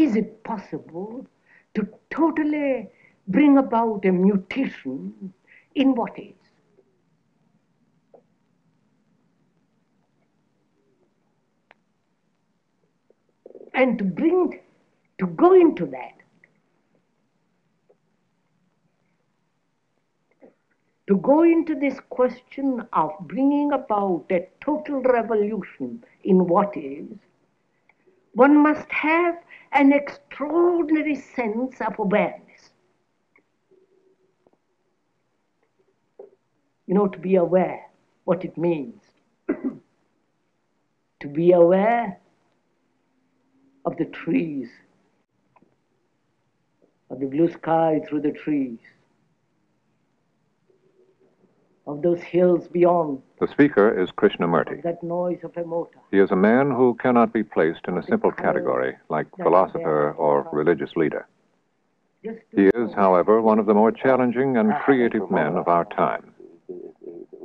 is it possible to totally bring about a mutation in what is? And to go into that, to go into this question of bringing about a total revolution in what is, one must have an extraordinary sense of awareness. You know, to be aware what it means. To be aware of the trees, of the blue sky through the trees, of those hills beyond. The speaker is Krishnamurti. That noise of a motor. He is a man who cannot be placed in a simple category like philosopher or religious leader. He is, however, one of the more challenging and creative men of our time.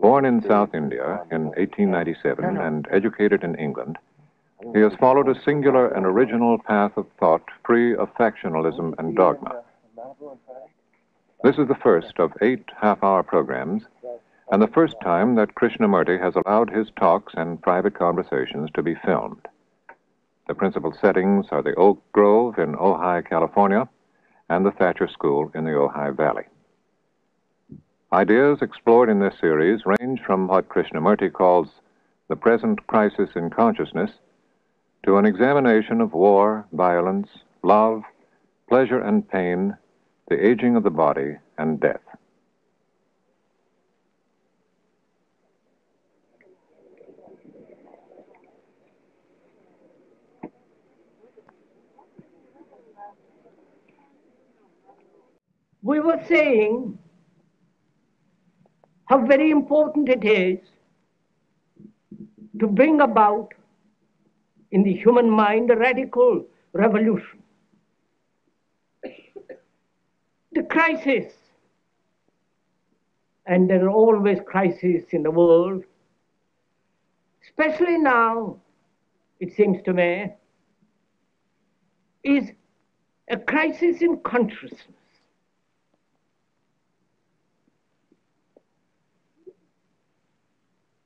Born in South India in 1897 and educated in England, he has followed a singular and original path of thought free of factionalism and dogma. This is the first of 8 half-hour programs, and the first time that Krishnamurti has allowed his talks and private conversations to be filmed. The principal settings are the Oak Grove in Ojai, California, and the Thatcher School in the Ojai Valley. Ideas explored in this series range from what Krishnamurti calls the present crisis in consciousness to an examination of war, violence, love, pleasure and pain, the aging of the body, and death. We were saying how very important it is to bring about in the human mind a radical revolution. The crisis, and there are always crises in the world, especially now, it seems to me, is a crisis in consciousness.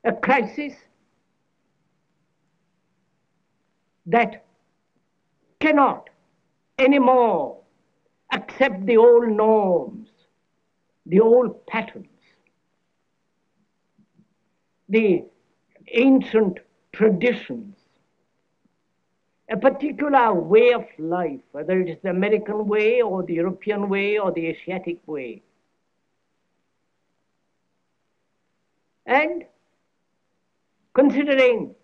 A crisis that cannot anymore accept the old norms, the old patterns, the ancient traditions, a particular way of life, whether it is the American way or the European way or the Asiatic way. And considering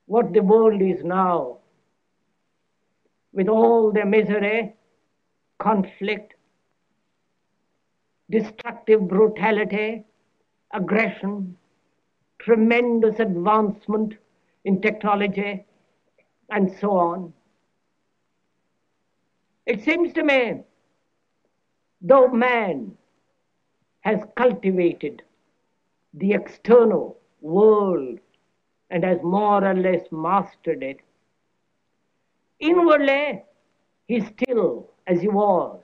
what the world is now, with all the misery, conflict, destructive brutality, aggression, tremendous advancement in technology, and so on. It seems to me, though man has cultivated the external world and has more or less mastered it, inwardly he's still as he was.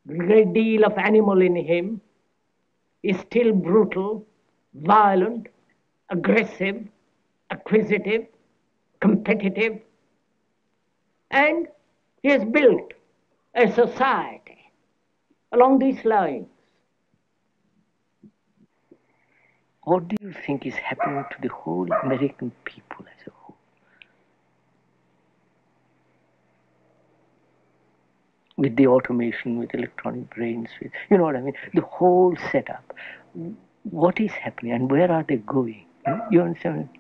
A great deal of animal in him is still brutal, violent, aggressive, acquisitive, competitive, and he has built a society along these lines. What do you think is happening to the whole American people as a whole? With the automation, with electronic brains, with, you know what I mean? The whole setup. What is happening and where are they going? You understand?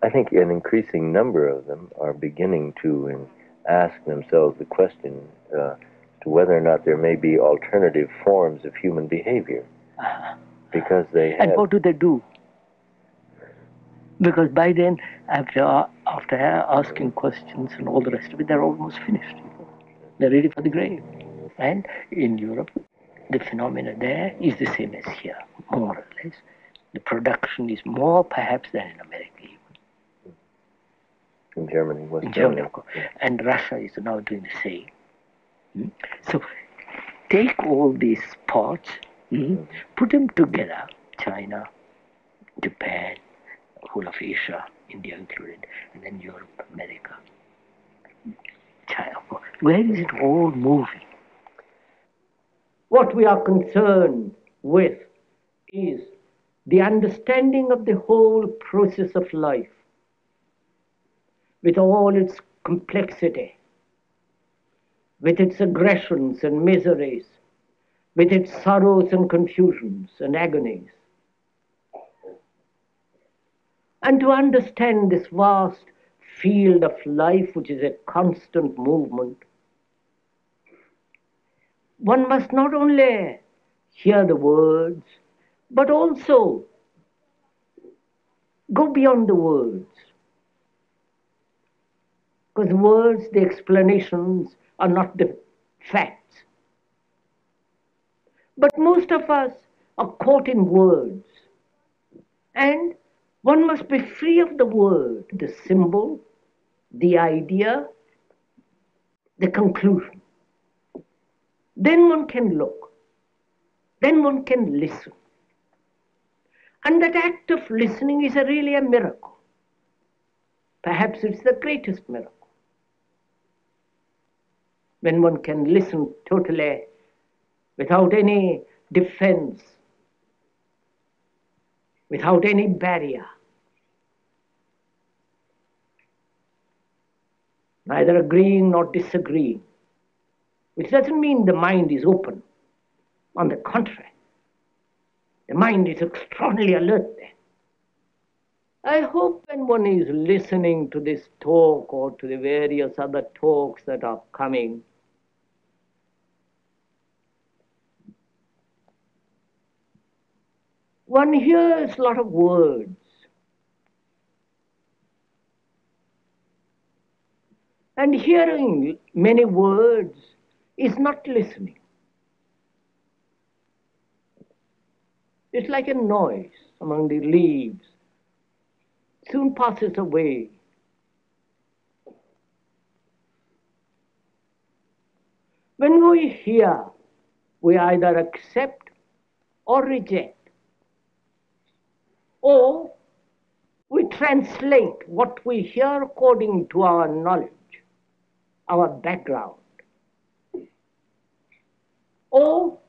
I think an increasing number of them are beginning to ask themselves the question to whether or not there may be alternative forms of human behavior. Because they have... And what do they do? Because by then, after asking questions and all the rest of it, they're almost finished. They're ready for the grave. And in Europe, the phenomena there is the same as here, more or less. The production is more perhaps than in America even. In Germany, West in Germany. Germany, and Russia is now doing the same. So take all these parts, put them together, China, Japan, whole of Asia, India included, and then Europe, America, China. Where is it all moving? What we are concerned with is the understanding of the whole process of life, with all its complexity, with its aggressions and miseries, with its sorrows and confusions and agonies. And to understand this vast field of life, which is a constant movement, one must not only hear the words, but also go beyond the words. Because words, the explanations, are not the facts. But most of us are caught in words. And one must be free of the word, the symbol, the idea, the conclusion. Then one can look. Then one can listen. And that act of listening is really a miracle. Perhaps it's the greatest miracle. When one can listen totally without any defense, without any barrier, neither agreeing nor disagreeing, which doesn't mean the mind is open. On the contrary, the mind is extraordinarily alert there. I hope when one is listening to this talk or to the various other talks that are coming, one hears a lot of words. And hearing many words is not listening. It's like a noise among the leaves. Soon passes away. When we hear, we either accept or reject, or we translate what we hear according to our knowledge, our background, or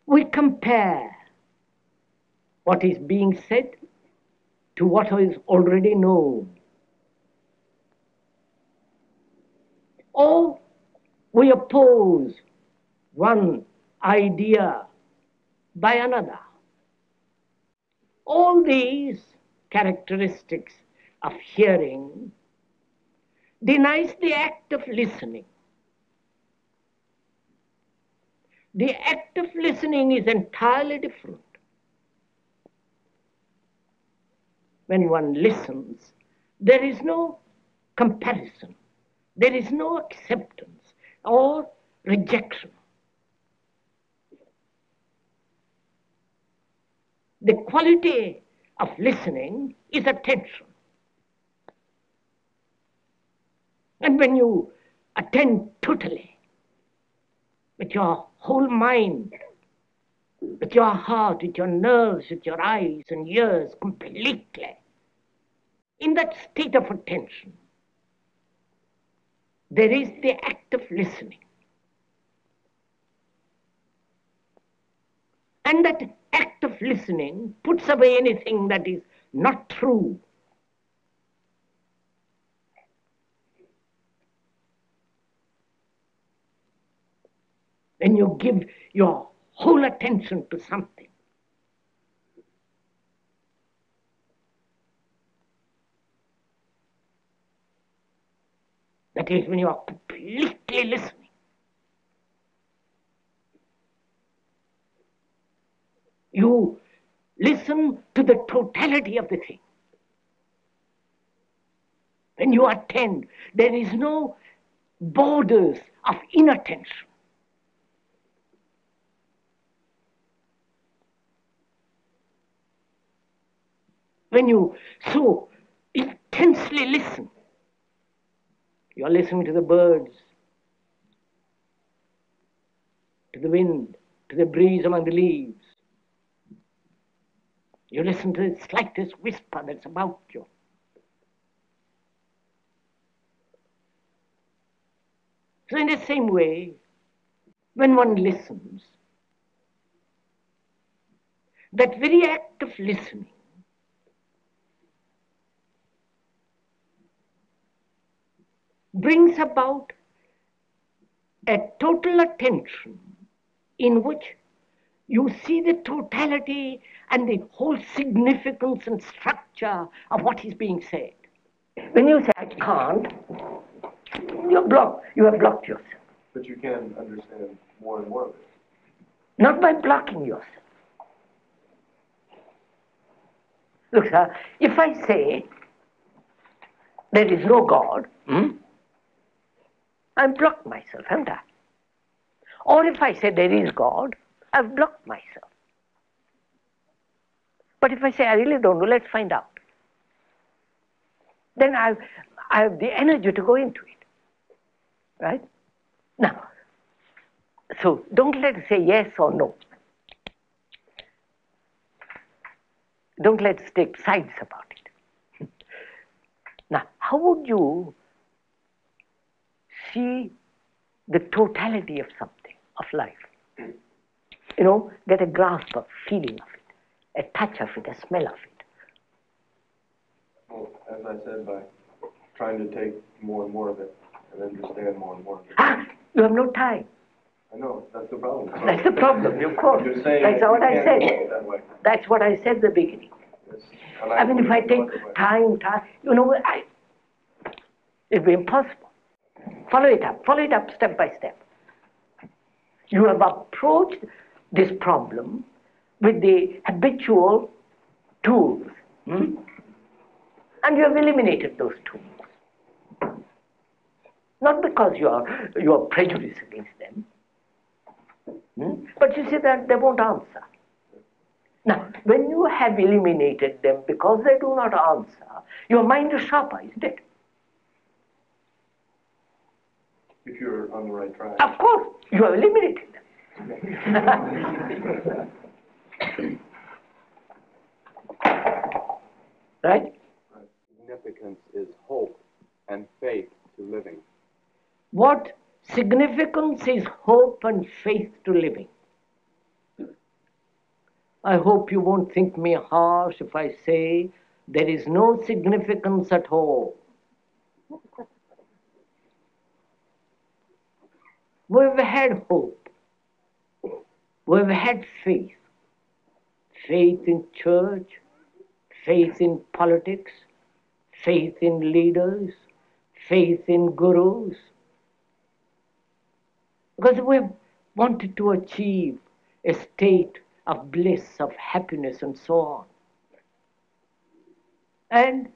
we compare what is being said to what is already known, or we oppose one idea by another. All these characteristics of hearing denies the act of listening. The act of listening is entirely different. When one listens, there is no comparison, there is no acceptance or rejection. The quality of listening is attention. And when you attend totally, with your whole mind, with your heart, with your nerves, with your eyes and ears completely, in that state of attention, there is the act of listening. And that act of listening puts away anything that is not true. When you give your whole attention to something, that is when you are completely listening. You listen to the totality of the thing. When you attend, there is no borders of inattention. When you so intensely listen. You're listening to the birds, to the wind, to the breeze among the leaves. You listen to the slightest whisper that's about you. So in the same way, when one listens, that very act of listening brings about a total attention in which you see the totality and the whole significance and structure of what is being said. When you say, I can't, you're blocked. You have blocked yourself. But you can understand more and more of it. Not by blocking yourself. Look, sir, if I say there is no God, I've blocked myself, haven't I? Or if I say there is God, I've blocked myself. But if I say I really don't know, let's find out. Then I have the energy to go into it. Right? Now, so don't let's say yes or no. Don't let's take sides about it. Now, how would you see the totality of something, of life? You know, get a grasp of, feeling of it, a touch of it, a smell of it. Well, as I said, by trying to take more and more of it and understand more and more of it. Ah, you have no time. I know, that's the problem. That's the problem, of course. You're saying That's that what you I can't said. do it that way. That's what I said at the beginning. Yes. I mean, if I take time, you know, it'd be impossible. Follow it up step by step. You have approached this problem with the habitual tools, and you have eliminated those tools. Not because you are prejudiced against them, but you see that they won't answer. Now, when you have eliminated them because they do not answer, your mind is sharper, isn't it? If you're on the right track. Of course, you have eliminated them. Right? Significance is hope and faith to living. What significance is hope and faith to living? I hope you won't think me harsh if I say there is no significance at all. We've had hope. We've had faith. Faith in church, faith in politics, faith in leaders, faith in gurus. Because we've wanted to achieve a state of bliss, of happiness, and so on. And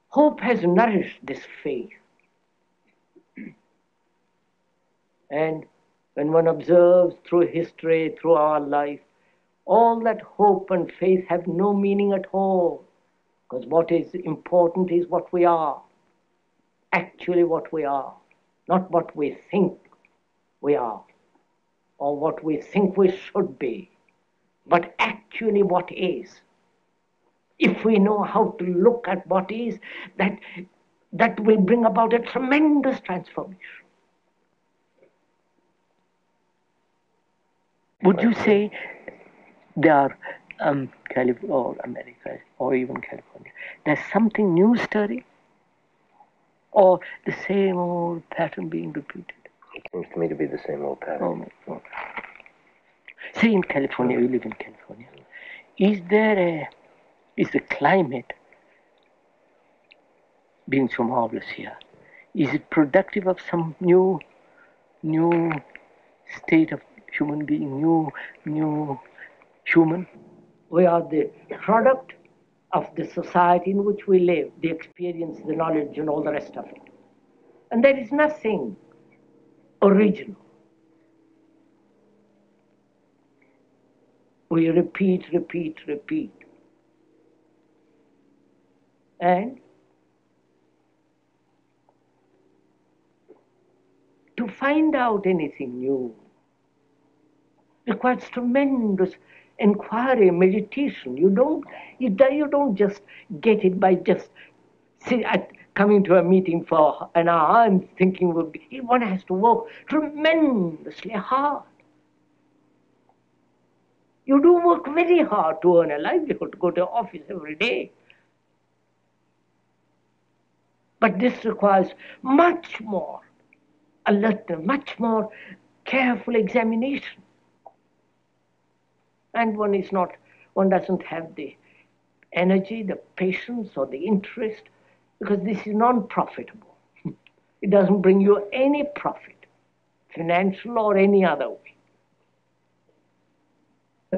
hope has nourished this faith. And when one observes through history, through our life, all that hope and faith have no meaning at all. Because what is important is what we are. Actually what we are. Not what we think we are. Or what we think we should be. But actually what is. If we know how to look at what is, that will bring about a tremendous transformation. Would you say there are California or America or even California, there's something new stirring? Or the same old pattern being repeated? It seems to me to be the same old pattern. Oh. Say in California, you live in California. Is the climate being so marvelous here? Is it productive of some new state of human being, new human? We are the product of the society in which we live, the experience, the knowledge, and all the rest of it. And there is nothing original. We repeat. And to find out anything new requires tremendous inquiry, meditation. You don't just get it by just coming to a meeting for an hour and thinking one has to work tremendously hard. You do work very hard to earn a livelihood, to go to office every day. But this requires much more alertness, much more careful examination. And one doesn't have the energy, the patience, or the interest, because this is non-profitable. It doesn't bring you any profit, financial or any other way.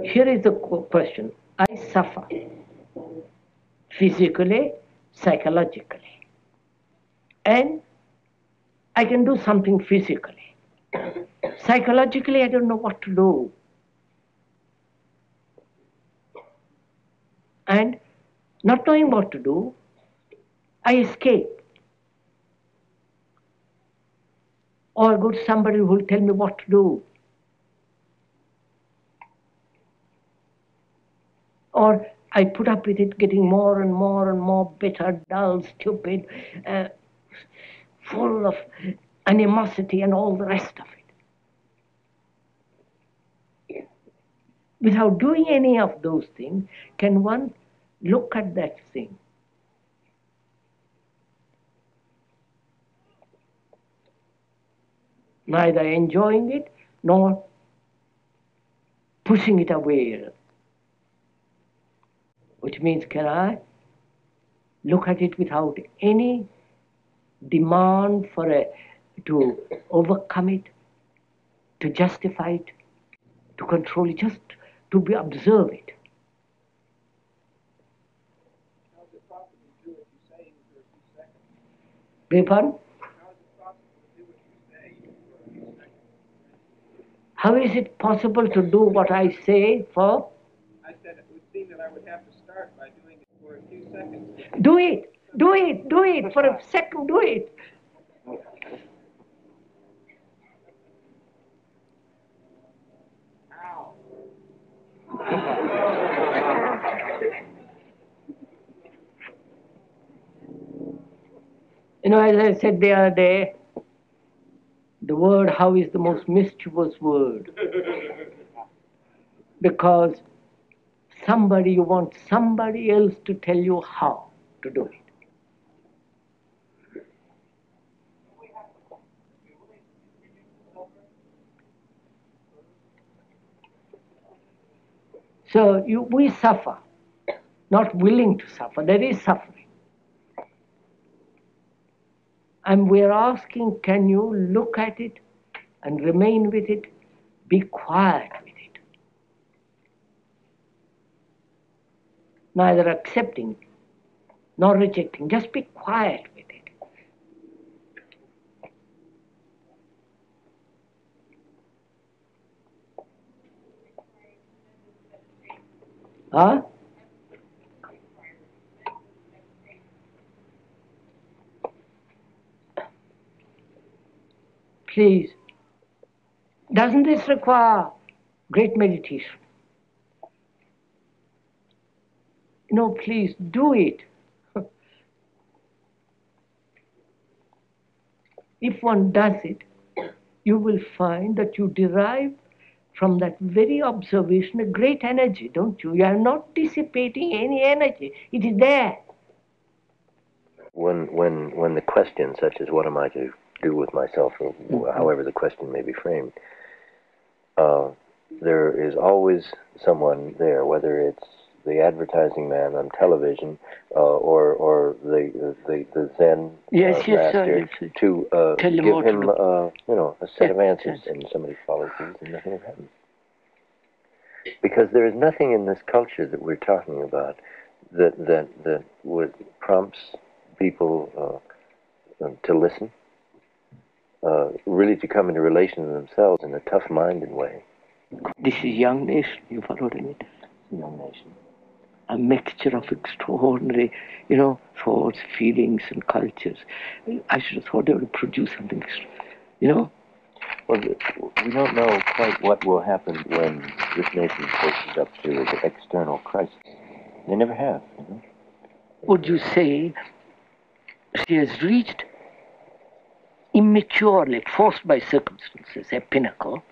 Here is the question. I suffer physically, psychologically, and I can do something physically. Psychologically, I don't know what to do. And not knowing what to do, I escape. Or I go to somebody who will tell me what to do. Or I put up with it, getting more and more and more bitter, dull, stupid, full of animosity and all the rest of it. Without doing any of those things, can one look at that thing? Neither enjoying it nor pushing it away. Which means, can I look at it without any demand to overcome it, to justify it, to control it, just to observe it? How is it possible to do what you say in for a few seconds? Beg pardon? How is it possible to do what you say for a few seconds? How is it possible to do what I say for? I said it would seem that I would have to start by doing it for a few seconds. Do it! Do it! Do it! For a second, do it! Ow. You know, as I said the other day, the word how is the most mischievous word. Because you want somebody else to tell you how to do it. So we suffer, not willing to suffer. There is suffering. And we're asking, can you look at it and remain with it? Be quiet with it. Neither accepting nor rejecting. Just be quiet with it. Huh? Please. Doesn't this require great meditation? No, please do it. If one does it, you will find that you derive from that very observation a great energy, don't you? You are not dissipating any energy. It is there. When the question, such as what am I to do with myself, or however the question may be framed, there is always someone there, whether it's the advertising man on television or the Zen master, to give him a set of answers, and somebody follows these, and nothing happens. Because there is nothing in this culture that we're talking about that would prompts people to listen, really to come into relation to themselves in a tough-minded way. This is young nation, you followed me. Young nation. a mixture of extraordinary, thoughts, feelings, and cultures. I should have thought they would produce something, Well, we don't know quite what will happen when this nation faces up to the external crisis. They never have. Would you say she has reached immaturely, forced by circumstances, a pinnacle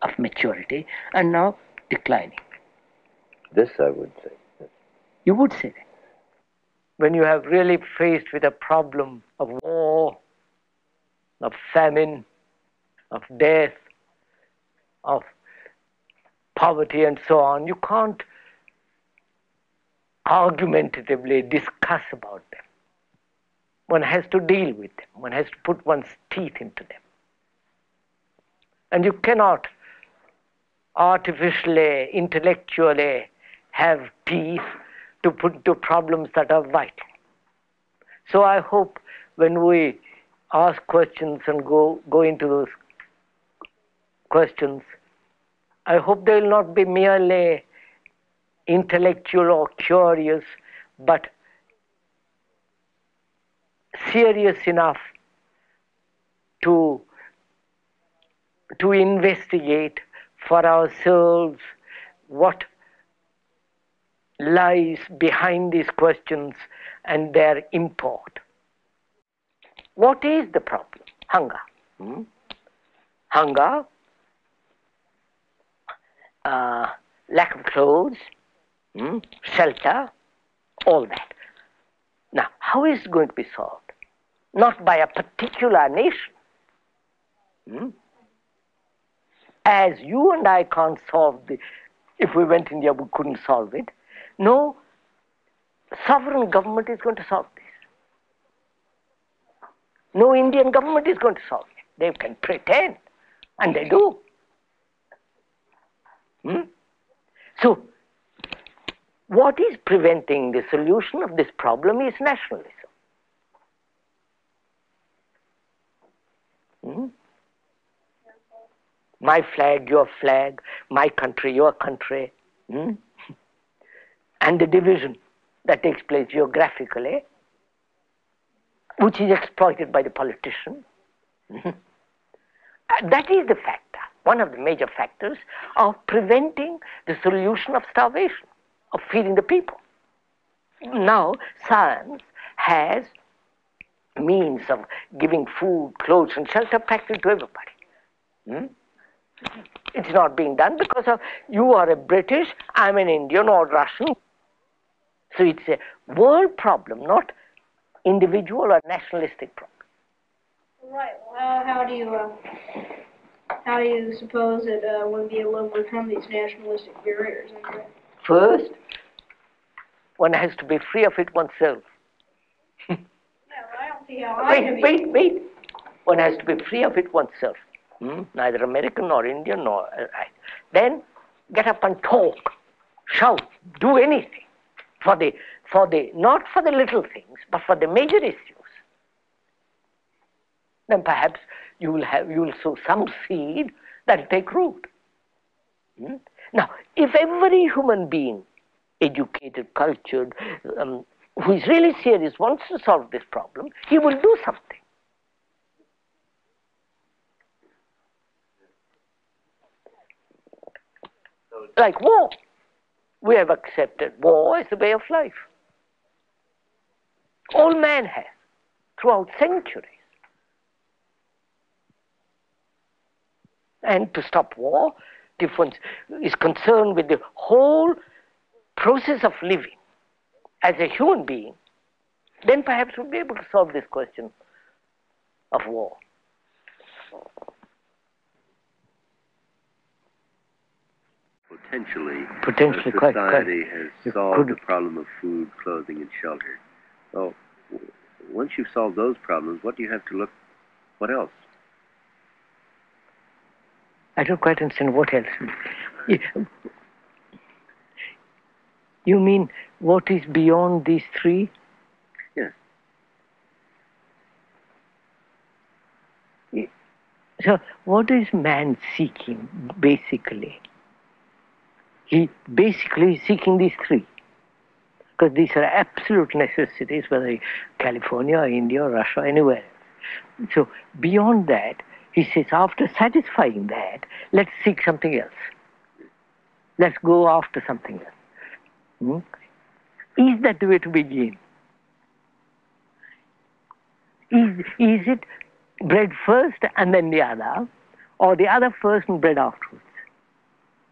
of maturity, and now declining? This I would say. You would say that. When you have really faced with a problem of war, of famine, of death, of poverty and so on, you can't argumentatively discuss about them. One has to deal with them. One has to put one's teeth into them. And you cannot artificially, intellectually have teeth to put to problems that are vital. So I hope when we ask questions and go into those questions, I hope they will not be merely intellectual or curious, but serious enough to investigate for ourselves what lies behind these questions and their import. What is the problem? Hunger. Hunger, lack of clothes, shelter, all that. Now, how is it going to be solved? Not by a particular nation. As you and I can't solve if we went India, we couldn't solve it. No, sovereign government is going to solve this. No Indian government is going to solve it. They can pretend, and they do. So, what is preventing the solution of this problem is nationalism. My flag, my country, your country, and the division that takes place geographically, which is exploited by the politician. That is the factor, one of the major factors of preventing the solution of starvation, of feeding the people. Now, science has means of giving food, clothes, and shelter practically to everybody. It's not being done because of you are a British, I'm an Indian or Russian. So it's a world problem, not individual or nationalistic problem. Right. Well, how do you suppose that we'll be able to overcome these nationalistic barriers? First, one has to be free of it oneself. No, I don't see how I can be. Wait. One has to be free of it oneself. Neither American nor Indian nor right. Then get up and talk, shout, do anything for the not for the little things, but for the major issues. Then perhaps you will sow some seed that will take root. Now, if every human being, educated, cultured, who is really serious, wants to solve this problem, he will do something. Like war. We have accepted war as the way of life. All man has, throughout centuries. And to stop war, difference is concerned with the whole process of living as a human being, then perhaps we'll be able to solve this question of war. Potentially, society has solved the problem of food, clothing, and shelter. So, once you've solved those problems, what do you have to look? What else? I don't quite understand what else. You mean what is beyond these three? Yes. So, what is man seeking, basically? He basically is seeking these three. because these are absolute necessities, whether California or India or Russia or anywhere else. So beyond that, he says, after satisfying that, let's seek something else. Let's go after something else. Is that the way to begin? Is it bread first and then the other, or the other first and bread afterwards?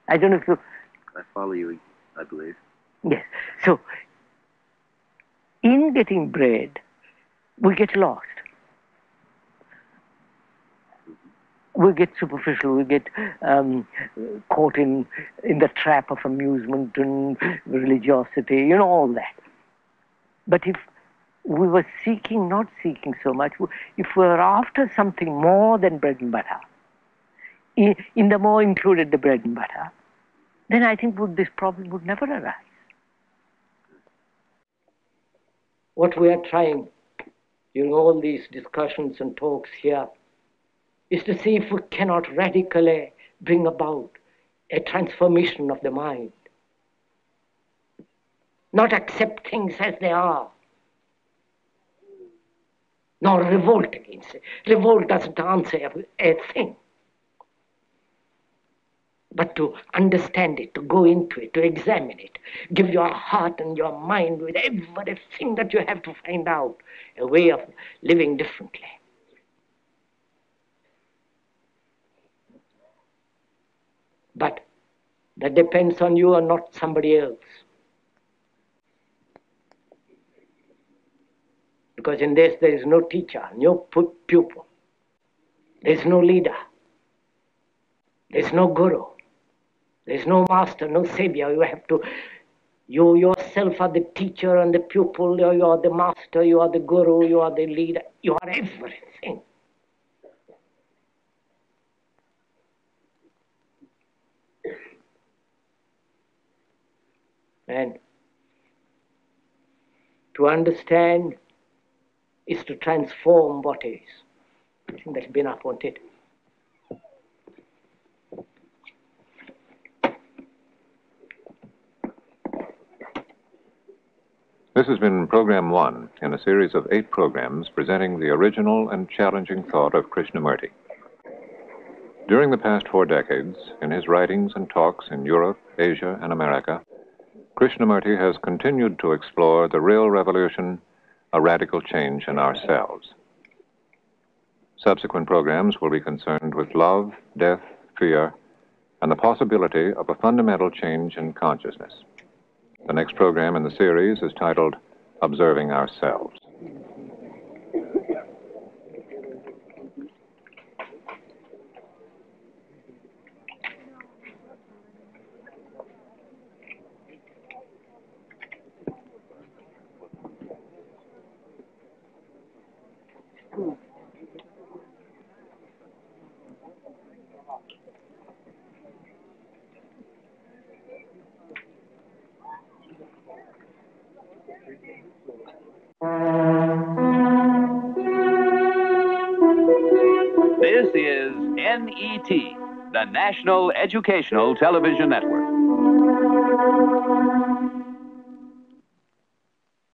I don't know if you... I follow you, I believe. Yes. So, in getting bread, we get lost. We get superficial, we get caught in the trap of amusement and religiosity, all that. But if we were not seeking so much, if we were after something more than bread and butter, in the more included the bread and butter, then I think this problem would never arise. What we are trying during all these discussions and talks here is to see if we cannot radically bring about a transformation of the mind. Not accept things as they are, nor revolt against it. Revolt doesn't answer a thing. But to understand it, to go into it, to examine it, give your heart and your mind with everything that you have to find out a way of living differently. But that depends on you and not somebody else. Because in this there is no teacher, no pupil. There is no leader. There is no guru. There is no master, no savior. You yourself are the teacher and the pupil, you are the master, you are the guru, you are the leader, you are everything. And to understand is to transform what is. I think that's been enough, won't it? This has been Program 1 in a series of 8 programs presenting the original and challenging thought of Krishnamurti. During the past 4 decades, in his writings and talks in Europe, Asia, and America, Krishnamurti has continued to explore the real revolution, a radical change in ourselves. Subsequent programs will be concerned with love, death, fear, and the possibility of a fundamental change in consciousness. The next program in the series is titled Observing Ourselves. This is NET, the National Educational Television Network.